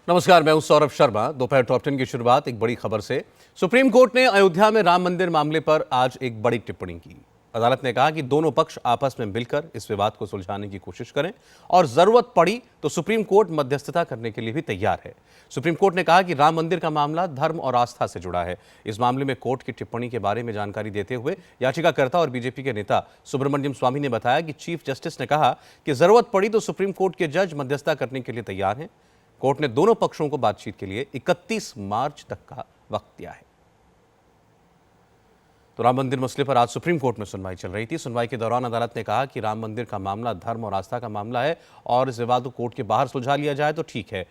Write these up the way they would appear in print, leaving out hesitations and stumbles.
नमस्कार, मैं हूं सौरभ शर्मा। दोपहर टॉप 10 की शुरुआत एक बड़ी खबर से। सुप्रीम कोर्ट ने अयोध्या में राम मंदिर मामले पर आज एक बड़ी टिप्पणी की। अदालत ने कहा कि दोनों पक्ष आपस में मिलकर इस विवाद को सुलझाने की कोशिश करें और जरूरत पड़ी तो सुप्रीम कोर्ट मध्यस्थता करने के लिए भी तैयार है। सुप्रीम कोर्ट ने कहा कि राम मंदिर का मामला धर्म और आस्था से जुड़ा है। इस मामले में कोर्ट की टिप्पणी के बारे में जानकारी देते हुए याचिकाकर्ता और बीजेपी के नेता सुब्रमण्यम स्वामी ने बताया कि चीफ जस्टिस ने कहा कि जरूरत पड़ी तो सुप्रीम कोर्ट के जज मध्यस्थता करने के लिए तैयार हैं। कोर्ट ने दोनों पक्षों को बातचीत के लिए 31 मार्च तक का वक्त दिया है। तो राम मंदिर मसले पर आज सुप्रीम कोर्ट में सुनवाई चल रही थी। सुनवाई के दौरान अदालत ने कहा कि राम मंदिर का मामला धर्म और आस्था का मामला है और इस विवाद को कोर्ट के बाहर सुलझा लिया जाए तो ठीक है।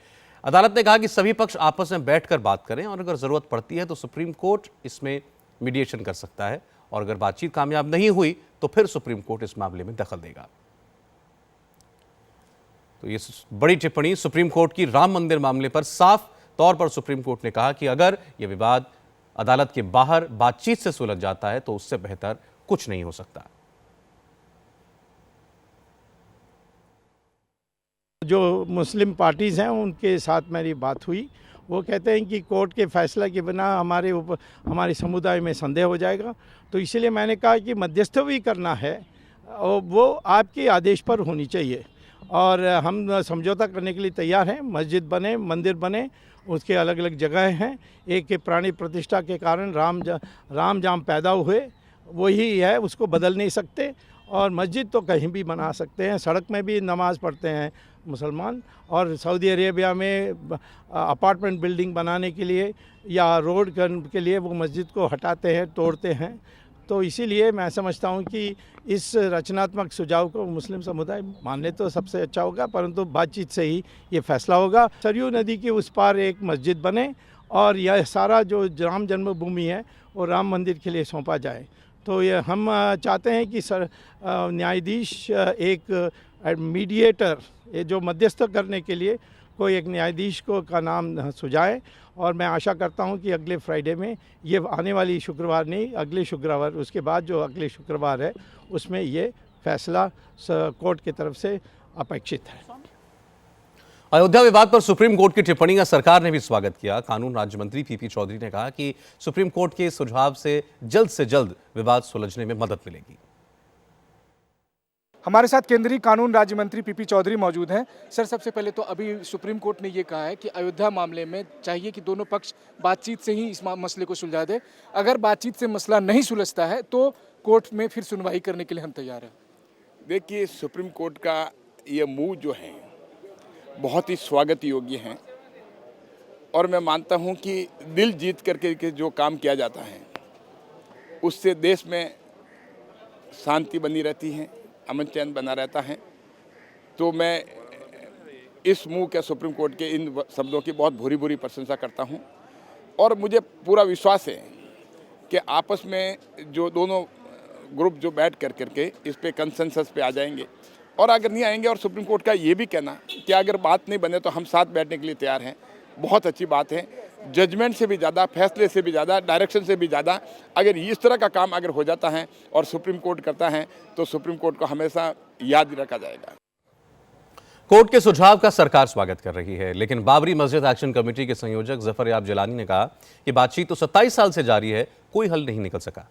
अदालत ने कहा कि सभी पक्ष आपस में बैठकर बात करें और अगर जरूरत पड़ती है तो सुप्रीम कोर्ट इसमें मीडिएशन कर सकता है और अगर बातचीत कामयाब नहीं हुई तो फिर सुप्रीम कोर्ट इस मामले में दखल देगा। तो ये बड़ी टिप्पणी सुप्रीम कोर्ट की राम मंदिर मामले पर। साफ तौर पर सुप्रीम कोर्ट ने कहा कि अगर यह विवाद अदालत के बाहर बातचीत से सुलझ जाता है तो उससे बेहतर कुछ नहीं हो सकता। जो मुस्लिम पार्टीज़ हैं उनके साथ मेरी बात हुई। वो कहते हैं कि कोर्ट के फैसला के बिना हमारे ऊपर हमारे समुदाय में संदेह हो जाएगा, तो इसलिए मैंने कहा कि मध्यस्थ भी करना है और वो आपके आदेश पर होनी चाहिए और हम समझौता करने के लिए तैयार हैं। मस्जिद बने, मंदिर बने, उसके अलग अलग जगह हैं। एक के प्राणी प्रतिष्ठा के कारण राम जहाँ पैदा हुए वही है, उसको बदल नहीं सकते। और मस्जिद तो कहीं भी बना सकते हैं, सड़क में भी नमाज़ पढ़ते हैं मुसलमान। और सऊदी अरेबिया में अपार्टमेंट बिल्डिंग बनाने के लिए या रोड के लिए वो मस्जिद को हटाते हैं, तोड़ते हैं। तो इसीलिए मैं समझता हूं कि इस रचनात्मक सुझाव को मुस्लिम समुदाय मान ले तो सबसे अच्छा होगा, परंतु बातचीत से ही ये फैसला होगा। सरयू नदी के उस पार एक मस्जिद बने और यह सारा जो राम जन्मभूमि है वो राम मंदिर के लिए सौंपा जाए। तो ये हम चाहते हैं कि न्यायाधीश एक मीडिएटर, ये जो मध्यस्थ करने के लिए कोई एक न्यायाधीश का नाम सुझाए। और मैं आशा करता हूं कि अगले फ्राइडे में, ये आने वाली शुक्रवार नहीं, अगले शुक्रवार, उसके बाद जो अगले शुक्रवार है उसमें ये फैसला कोर्ट की तरफ से अपेक्षित है। अयोध्या विवाद पर सुप्रीम कोर्ट की टिप्पणी का सरकार ने भी स्वागत किया। कानून राज्य मंत्री पीपी चौधरी ने कहा कि सुप्रीम कोर्ट के सुझाव से जल्द विवाद सुलझने में मदद मिलेगी। हमारे साथ केंद्रीय कानून राज्य मंत्री पीपी चौधरी मौजूद हैं। सर, सबसे पहले तो अभी सुप्रीम कोर्ट ने ये कहा है कि अयोध्या मामले में चाहिए कि दोनों पक्ष बातचीत से ही इस मसले को सुलझा दे। अगर बातचीत से मसला नहीं सुलझता है तो कोर्ट में फिर सुनवाई करने के लिए हम तैयार हैं। देखिए, सुप्रीम कोर्ट का ये मूव जो है बहुत ही स्वागत योग्य है और मैं मानता हूँ कि दिल जीत करके जो काम किया जाता है उससे देश में शांति बनी रहती है, अमन चैन बना रहता है। तो मैं इस मूव के सुप्रीम कोर्ट के इन शब्दों की बहुत भूरी प्रशंसा करता हूं और मुझे पूरा विश्वास है कि आपस में जो दोनों ग्रुप जो बैठ करके इस पे कंसेंसस पे आ जाएंगे। और अगर नहीं आएंगे, और सुप्रीम कोर्ट का ये भी कहना कि अगर बात नहीं बने तो हम साथ बैठने के लिए तैयार हैं, बहुत अच्छी बात है। जजमेंट से भी ज़्यादा, फैसले से भी ज़्यादा, डायरेक्शन से भी ज़्यादा अगर इस तरह का काम अगर हो जाता है और सुप्रीम कोर्ट करता है तो सुप्रीम कोर्ट को हमेशा याद रखा जाएगा। कोर्ट के सुझाव का सरकार स्वागत कर रही है, लेकिन बाबरी मस्जिद एक्शन कमेटी के संयोजक जफर याब जिलानी ने कहा कि बातचीत तो 27 साल से जारी है, कोई हल नहीं निकल सका।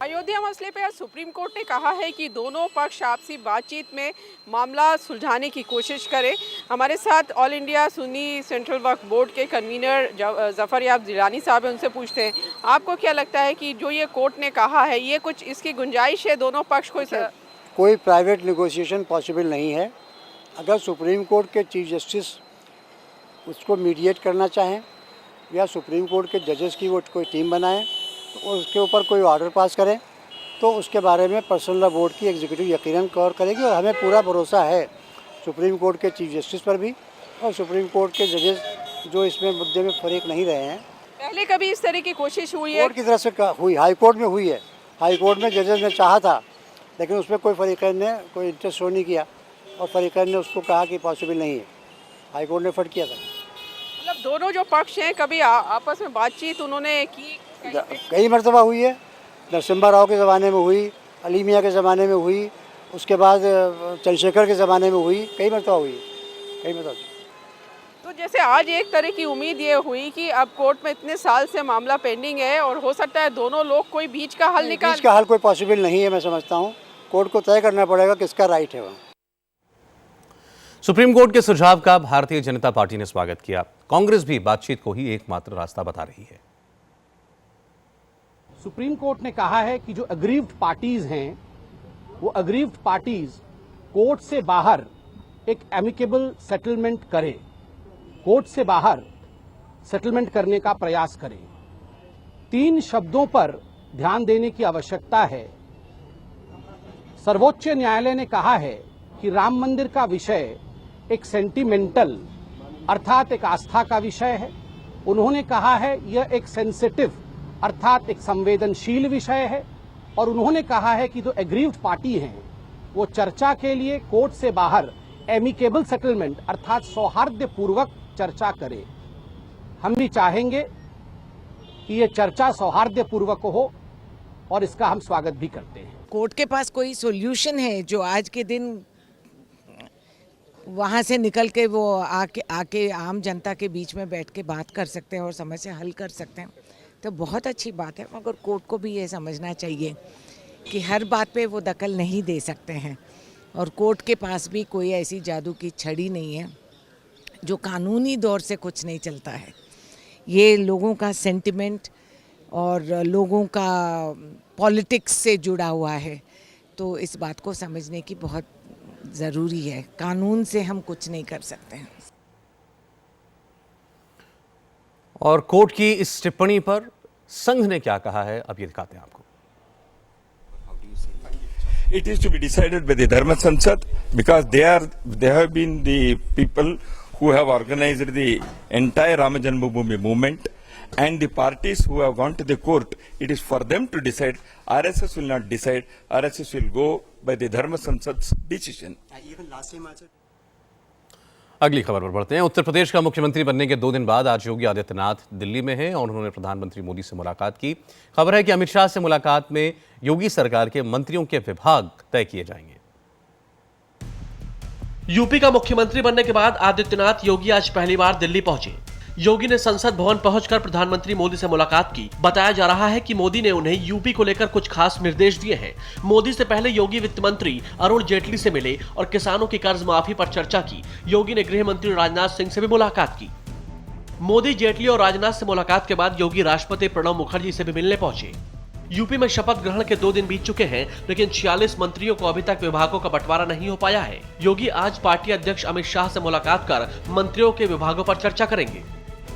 अयोध्या मसले पर सुप्रीम कोर्ट ने कहा है कि दोनों पक्ष आपसी बातचीत में मामला सुलझाने की कोशिश करें। हमारे साथ ऑल इंडिया सुन्नी सेंट्रल वक्फ बोर्ड के कन्वीनर जफर याब जिलानी साहब हैं, उनसे पूछते हैं आपको क्या लगता है कि जो ये कोर्ट ने कहा है ये कुछ इसकी गुंजाइश है दोनों पक्ष को? कोई प्राइवेट नेगोशिएशन पॉसिबल नहीं है। अगर सुप्रीम कोर्ट के चीफ जस्टिस उसको मीडिएट करना चाहें या सुप्रीम कोर्ट के जजेस की वो कोई टीम बनाएं तो उसके ऊपर कोई ऑर्डर पास करें तो उसके बारे में पर्सनल लॉ बोर्ड की एग्जीक्यूटिव यकीनन गौर करेगी। और हमें पूरा भरोसा है सुप्रीम कोर्ट के चीफ जस्टिस पर भी और सुप्रीम कोर्ट के जजेस जो इसमें मुद्दे में फरीक नहीं रहे हैं। पहले कभी इस तरह की कोशिश हुई है? कोर्ट की तरफ से हुई, हाई कोर्ट में हुई है। हाई कोर्ट में जजेस ने चाहा था लेकिन उसमें कोई फरीकैन ने कोई इंटरेस्ट शो नहीं किया और फरीकैन ने उसको कहा कि पॉसिबल नहीं है। हाई कोर्ट ने फट किया था। मतलब दोनों जो पक्ष हैं कभी आपस में बातचीत उन्होंने की? कई मरतबा हुई है। नरसिम्हा राव के ज़माने में हुई, अली मियाँ के ज़माने में हुई, उसके बाद चंद्रशेखर के ज़माने में हुई, कई मरतबा हुई, कई मरतबा। तो जैसे आज एक तरह की उम्मीद ये हुई कि अब कोर्ट में इतने साल से मामला पेंडिंग है और हो सकता है दोनों लोग कोई बीच का हल निकाल। बीच का हल कोई पॉसिबल नहीं है, मैं समझता हूँ कोर्ट को तय करना पड़ेगा किसका राइट है वहाँ। सुप्रीम कोर्ट के सुझाव का भारतीय जनता पार्टी ने स्वागत किया। कांग्रेस भी बातचीत को ही एकमात्र रास्ता बता रही है। सुप्रीम कोर्ट ने कहा है कि जो अग्रीव्ड पार्टीज हैं वो अग्रीव्ड पार्टीज कोर्ट से बाहर एक एमिकेबल सेटलमेंट करें, कोर्ट से बाहर सेटलमेंट करने का प्रयास करें। 3 शब्दों पर ध्यान देने की आवश्यकता है। सर्वोच्च न्यायालय ने कहा है कि राम मंदिर का विषय एक सेंटिमेंटल अर्थात एक आस्था का विषय है। उन्होंने कहा है यह एक सेंसिटिव अर्थात एक संवेदनशील विषय है और उन्होंने कहा है कि जो एग्रीव्ड पार्टी हैं वो चर्चा के लिए कोर्ट से बाहर एमिकेबल सेटलमेंट अर्थात सौहार्दपूर्वक चर्चा करे। हम भी चाहेंगे कि ये चर्चा सौहार्दपूर्वक हो और इसका हम स्वागत भी करते हैं। कोर्ट के पास कोई सॉल्यूशन है जो आज के दिन वहाँ से निकल के वो आके आम जनता के बीच में बैठ के बात कर सकते हैं और समस्या हल कर सकते हैं, तो बहुत अच्छी बात है। मगर कोर्ट को भी ये समझना चाहिए कि हर बात पे वो दखल नहीं दे सकते हैं और कोर्ट के पास भी कोई ऐसी जादू की छड़ी नहीं है जो कानूनी दौर से कुछ नहीं चलता है। ये लोगों का सेंटिमेंट और लोगों का पॉलिटिक्स से जुड़ा हुआ है, तो इस बात को समझने की बहुत ज़रूरी है। कानून से हम कुछ नहीं कर सकते हैं। और कोर्ट की इस टिप्पणी पर संघ ने क्या कहा है, अब ये दिखाते हैं आपको। It is to be decided by the Dharma Sansad because they have been the people who have organized the entire Rama Janmabhoomi movement, and the parties who have gone to the court, it is for them to decide. RSS will not decide. RSS will go by the Dharma Sansad's decision. अगली खबर पर बढ़ते हैं। उत्तर प्रदेश का मुख्यमंत्री बनने के 2 दिन बाद आज योगी आदित्यनाथ दिल्ली में हैं और उन्होंने प्रधानमंत्री मोदी से मुलाकात की। खबर है कि अमित शाह से मुलाकात में योगी सरकार के मंत्रियों के विभाग तय किए जाएंगे। यूपी का मुख्यमंत्री बनने के बाद आदित्यनाथ योगी आज पहली बार दिल्ली पहुंचे। योगी ने संसद भवन पहुंचकर प्रधानमंत्री मोदी से मुलाकात की। बताया जा रहा है कि मोदी ने उन्हें यूपी को लेकर कुछ खास निर्देश दिए हैं। मोदी से पहले योगी वित्त मंत्री अरुण जेटली से मिले और किसानों की कर्ज माफी पर चर्चा की। योगी ने गृह मंत्री राजनाथ सिंह से भी मुलाकात की। मोदी, जेटली और राजनाथ से मुलाकात के बाद योगी राष्ट्रपति प्रणब मुखर्जी से भी मिलने पहुंचे। यूपी में शपथ ग्रहण के 2 दिन बीत चुके हैं, लेकिन 46 मंत्रियों को अभी तक विभागों का बंटवारा नहीं हो पाया है। योगी आज पार्टी अध्यक्ष अमित शाह से मुलाकात कर मंत्रियों के विभागों पर चर्चा करेंगे।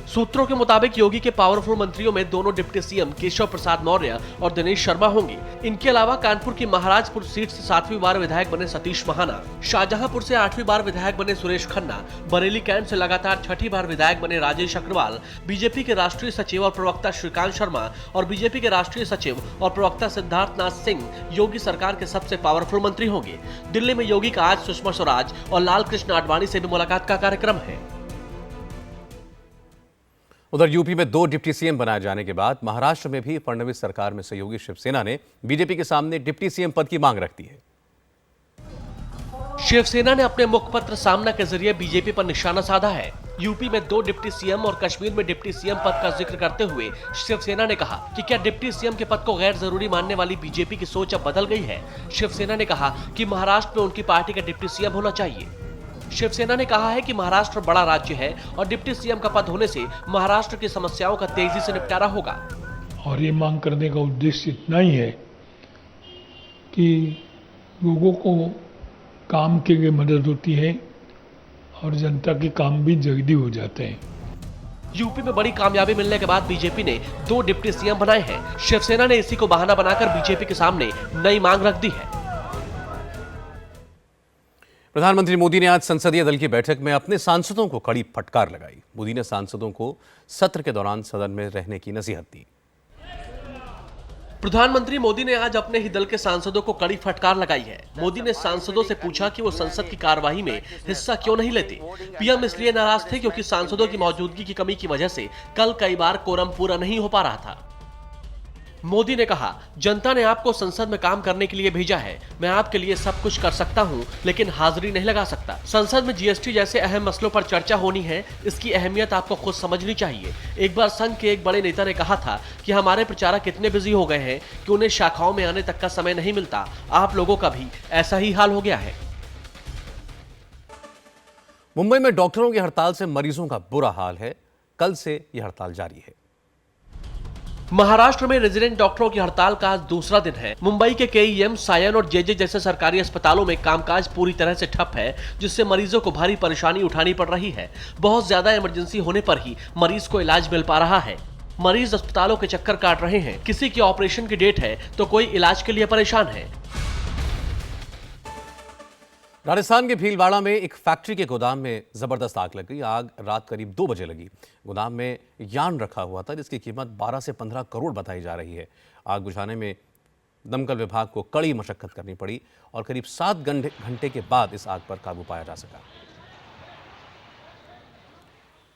सूत्रों के मुताबिक योगी के पावरफुल मंत्रियों में दोनों डिप्टी सीएम केशव प्रसाद मौर्य और दिनेश शर्मा होंगे। इनके अलावा कानपुर की महाराजपुर सीट से 7वीं बार विधायक बने सतीश महाना, शाहजहांपुर से 8वीं बार विधायक बने सुरेश खन्ना, बरेली कैंट से लगातार 6ठी बार विधायक बने राजेश अग्रवाल, बीजेपी के राष्ट्रीय सचिव और प्रवक्ता श्रीकांत शर्मा और बीजेपी के राष्ट्रीय सचिव और प्रवक्ता सिद्धार्थ नाथ सिंह योगी सरकार के सबसे पावरफुल मंत्री होंगे। दिल्ली में योगी का आज सुषमा स्वराज और लाल कृष्ण आडवाणी से भी मुलाकात का कार्यक्रम है। उधर यूपी में 2 डिप्टी सीएम बनाए जाने के बाद महाराष्ट्र में भी फडणवीस सरकार में सहयोगी शिवसेना ने बीजेपी के सामने डिप्टी सीएम पद की मांग रख दी है। शिवसेना ने अपने मुखपत्र सामना के जरिए बीजेपी पर निशाना साधा है। यूपी में 2 डिप्टी सीएम और कश्मीर में डिप्टी सीएम पद का जिक्र करते हुए शिवसेना ने कहा कि क्या डिप्टी सीएम के पद को गैर जरूरी मानने वाली बीजेपी की सोच अब बदल गई है। शिवसेना ने कहा कि महाराष्ट्र में उनकी पार्टी का डिप्टी सीएम होना चाहिए। शिवसेना ने कहा है कि महाराष्ट्र बड़ा राज्य है और डिप्टी सीएम का पद होने से महाराष्ट्र की समस्याओं का तेजी से निपटारा होगा। और ये मांग करने का उद्देश्य इतना ही है कि लोगों को काम के लिए मदद होती है और जनता के काम भी जल्दी हो जाते हैं। यूपी में बड़ी कामयाबी मिलने के बाद बीजेपी ने 2 डिप्टी सीएम बनाए हैं। शिवसेना ने इसी को बहाना बनाकर बीजेपी के सामने नई मांग रख दी है। प्रधानमंत्री मोदी ने आज संसदीय दल की बैठक में अपने सांसदों को कड़ी फटकार लगाई। मोदी ने सांसदों को सत्र के दौरान सदन में रहने की नसीहत दी। प्रधानमंत्री मोदी ने आज अपने ही दल के सांसदों को कड़ी फटकार लगाई है। मोदी ने सांसदों से पूछा कि वो संसद की कार्यवाही में हिस्सा क्यों नहीं लेते। पीएम इसलिए नाराज थे क्योंकि सांसदों की मौजूदगी की कमी की वजह से कल कई बार कोरम पूरा नहीं हो पा रहा था। मोदी ने कहा, जनता ने आपको संसद में काम करने के लिए भेजा है। मैं आपके लिए सब कुछ कर सकता हूं, लेकिन हाजिरी नहीं लगा सकता। संसद में जीएसटी जैसे अहम मसलों पर चर्चा होनी है, इसकी अहमियत आपको खुद समझनी चाहिए। एक बार संघ के एक बड़े नेता ने कहा था कि हमारे प्रचारक इतने बिजी हो गए हैं कि उन्हें शाखाओं में आने तक का समय नहीं मिलता। आप लोगों का भी ऐसा ही हाल हो गया है। मुंबई में डॉक्टरों की हड़ताल से मरीजों का बुरा हाल है। कल से यह हड़ताल जारी है। महाराष्ट्र में रेजिडेंट डॉक्टरों की हड़ताल का आज दूसरा दिन है। मुंबई के केईएम, सायन और जेजे जैसे सरकारी अस्पतालों में कामकाज पूरी तरह से ठप है, जिससे मरीजों को भारी परेशानी उठानी पड़ रही है। बहुत ज्यादा इमरजेंसी होने पर ही मरीज को इलाज मिल पा रहा है। मरीज अस्पतालों के चक्कर काट रहे हैं। किसी की ऑपरेशन की डेट है तो कोई इलाज के लिए परेशान है। राजस्थान के भीलवाड़ा में एक फैक्ट्री के गोदाम में जबरदस्त आग लग गई। आग रात करीब 2 बजे लगी। गोदाम में यार्न रखा हुआ था जिसकी कीमत 12 से 15 करोड़ बताई जा रही है। आग बुझाने में दमकल विभाग को कड़ी मशक्कत करनी पड़ी और करीब 7 घंटे के बाद इस आग पर काबू पाया जा सका।